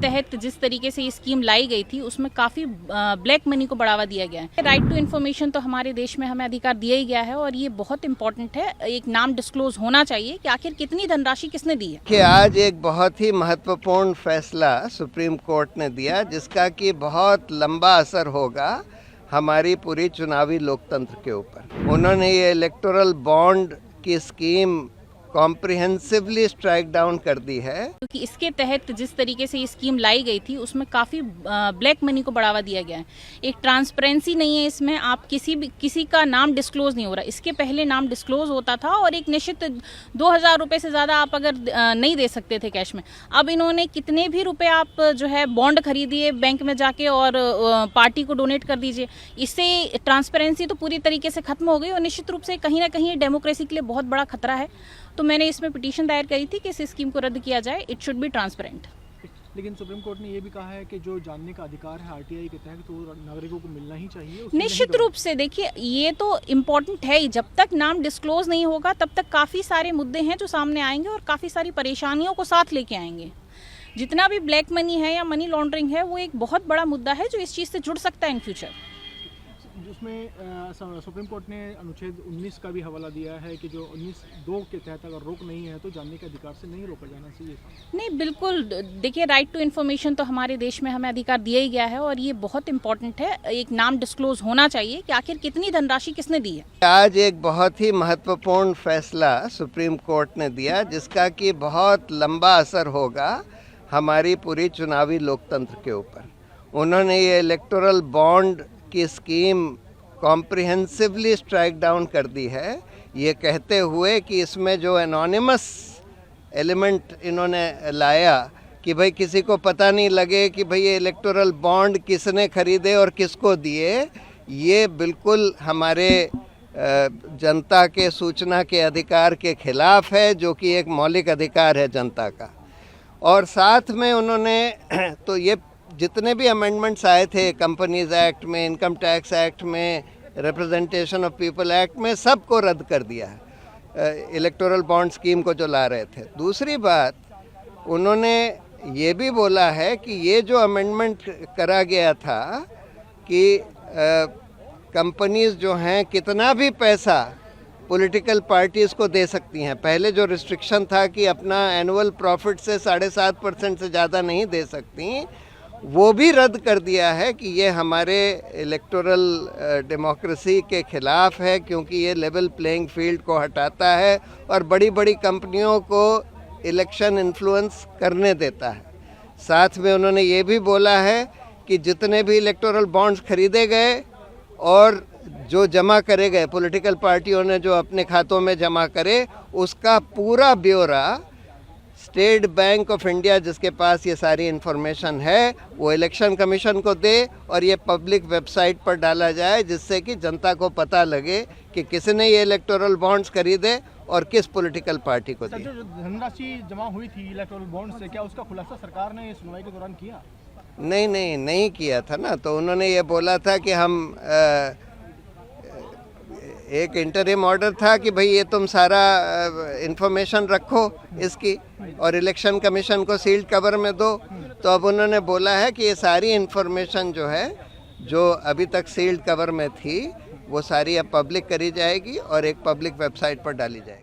तहत जिस तरीके से ये स्कीम लाई गई थी उसमें काफ़ी ब्लैक मनी को बढ़ावा दिया गया है। राइट टू इन्फॉर्मेशन तो हमारे देश में हमें अधिकार दिया ही गया है और ये बहुत इंपॉर्टेंट है। एक नाम डिस्क्लोज होना चाहिए कि आखिर कितनी धनराशि किसने दी है। कि आज एक बहुत ही महत्वपूर्ण फैसला सुप्रीम कोर्ट ने दिया जिसका कि बहुत लंबा असर होगा हमारी पूरी चुनावी लोकतंत्र के ऊपर। उन्होंने ये इलेक्टोरल बॉन्ड की स्कीम कॉम्प्रिहेंसिवली स्ट्राइक डाउन कर दी है, क्योंकि इसके तहत जिस तरीके से ये स्कीम लाई गई थी उसमें काफ़ी ब्लैक मनी को बढ़ावा दिया गया है। एक ट्रांसपेरेंसी नहीं है इसमें, आप किसी का नाम डिस्क्लोज नहीं हो रहा। इसके पहले नाम डिस्क्लोज होता था और एक निश्चित 2000 रुपये से ज़्यादा आप अगर नहीं दे सकते थे कैश में। अब इन्होंने कितने भी रुपए आप जो है बॉन्ड खरीदिए बैंक में जाके और पार्टी को डोनेट कर दीजिए। इससे ट्रांसपेरेंसी तो पूरी तरीके से खत्म हो गई और निश्चित रूप से कहीं ना कहीं डेमोक्रेसी के लिए बहुत बड़ा खतरा है। तो मैंने इसमें पिटीशन दायर करी थी कि इस स्कीम को रद्द किया जाए। It should be transparent. लेकिन सुप्रीम कोर्ट ने ये भी कहा है कि जो जानने का अधिकार है आरटीआई के तहत तो नागरिकों को मिलना ही चाहिए। निश्चित रूप से देखिए ये तो इम्पोर्टेंट है ही। जब तक नाम डिस्क्लोज नहीं होगा तब तक काफ़ी सारे मुद्दे हैं जो सामने आएंगे और काफ़ी सारी परेशानियों को साथ लेके आएंगे। जितना भी ब्लैक मनी है या मनी लॉन्ड्रिंग है वो एक बहुत बड़ा मुद्दा है जो इस चीज़ से जुड़ सकता है इन फ्यूचर। जिसमें सुप्रीम कोर्ट ने अनुच्छेद 19 का भी हवाला दिया है कि जो 19(2) के तहत अगर रोक नहीं है तो जानने के अधिकार से नहीं रोका जाना चाहिए। नहीं, बिल्कुल। देखिए राइट टू इन्फॉर्मेशन तो हमारे देश में हमें अधिकार दिया ही गया है और ये बहुत इंपॉर्टेंट है। एक नाम डिस्क्लोज होना चाहिए कि आखिर कितनी धनराशि किसने दी है। आज एक बहुत ही महत्वपूर्ण फैसला सुप्रीम कोर्ट ने दिया जिसका कि बहुत लंबा असर होगा हमारी पूरी चुनावी लोकतंत्र के ऊपर। उन्होंने ये इलेक्टोरल बॉन्ड की स्कीम कॉम्प्रिहेंसिवली स्ट्राइक डाउन कर दी है, ये कहते हुए कि इसमें जो एनोनिमस एलिमेंट इन्होंने लाया कि भाई किसी को पता नहीं लगे कि भाई ये इलेक्टोरल बॉन्ड किसने खरीदे और किसको दिए, ये बिल्कुल हमारे जनता के सूचना के अधिकार के खिलाफ है जो कि एक मौलिक अधिकार है जनता का। और साथ में उन्होंने तो ये जितने भी अमेंडमेंट्स आए थे कंपनीज एक्ट में, इनकम टैक्स एक्ट में, रिप्रेजेंटेशन ऑफ पीपल एक्ट में, सबको रद्द कर दिया है इलेक्टोरल बॉन्ड स्कीम को जो ला रहे थे। दूसरी बात उन्होंने ये भी बोला है कि ये जो अमेंडमेंट करा गया था कि कंपनीज जो हैं कितना भी पैसा पॉलिटिकल पार्टीज़ को दे सकती हैं। पहले जो रिस्ट्रिक्शन था कि अपना एनुअल प्रॉफिट से 7.5% से ज़्यादा नहीं दे सकती, वो भी रद्द कर दिया है कि ये हमारे इलेक्टोरल डेमोक्रेसी के खिलाफ है क्योंकि ये लेवल प्लेइंग फील्ड को हटाता है और बड़ी बड़ी कंपनियों को इलेक्शन इन्फ्लुएंस करने देता है। साथ में उन्होंने ये भी बोला है कि जितने भी इलेक्टोरल बॉन्ड्स खरीदे गए और जो जमा करे गए पॉलिटिकल पार्टियों ने जो अपने खातों में जमा करे, उसका पूरा ब्यौरा स्टेट बैंक ऑफ इंडिया जिसके पास ये सारी इन्फॉर्मेशन है वो इलेक्शन कमीशन को दे और ये पब्लिक वेबसाइट पर डाला जाए जिससे कि जनता को पता लगे कि किसने ये इलेक्टोरल बॉन्ड्स खरीदे और किस पॉलिटिकल पार्टी को दिए। जो धनराशि जमा हुई थी इलेक्टोरल बॉन्ड से, क्या उसका खुलासा सरकार ने सुनवाई के दौरान किया? नहीं किया था ना। तो उन्होंने ये बोला था कि हम एक इंटरिम ऑर्डर था कि भाई ये तुम सारा इंफॉर्मेशन रखो इसकी और इलेक्शन कमीशन को सील्ड कवर में दो। तो अब उन्होंने बोला है कि ये सारी इंफॉर्मेशन जो है जो अभी तक सील्ड कवर में थी वो सारी अब पब्लिक करी जाएगी और एक पब्लिक वेबसाइट पर डाली जाएगी।